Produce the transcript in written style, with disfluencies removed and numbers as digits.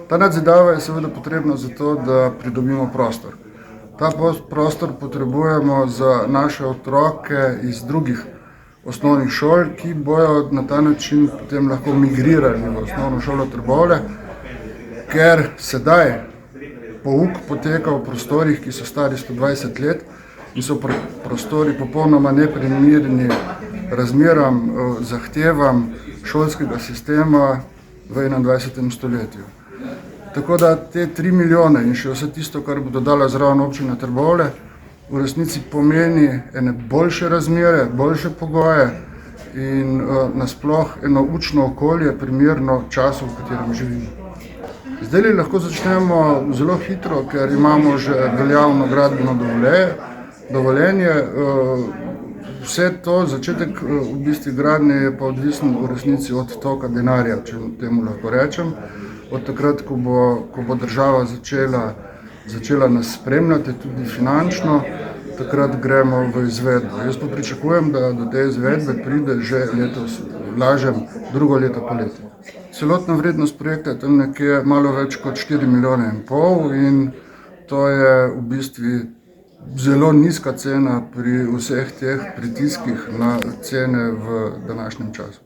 Ta nadzidava je seveda potrebna zato, da pridobimo prostor. Ta prostor potrebujemo za naše otroke iz drugih osnovnih šol, ki bojo na ta način potem lahko migrirali v osnovno šolo Trbovlje, ker sedaj pouk poteka v prostorih, ki so stari 120 let in so prostori popolnoma neprimerni razmeram, zahtevam šolskega sistema v 21. stoletju. Tako da te 3 milijone in še vse tisto, kar bo dodala zraven občina Trbovlje, v resnici pomeni ene boljše razmere, boljše pogoje in nasploh eno učno okolje primerno času, v katerem živimo. Zdaj lahko začnemo zelo hitro, ker imamo že veljavno gradbeno dovoljenje. Vse to, začetek v bistvu gradnje je pa odvisen v resnici od toka denarja, če temu lahko rečem. Od takrat, ko bo država začela nas spremljati tudi finančno, takrat gremo v izvedbo. Jaz pa pričakujem, da do te izvedbe pride že letos, lažem, drugo leto poleti. Celotna vrednost projekta je tam nekje malo več kot 4,5 milijone in to je v bistvu zelo nizka cena pri vseh teh pritiskih na cene v današnjem času.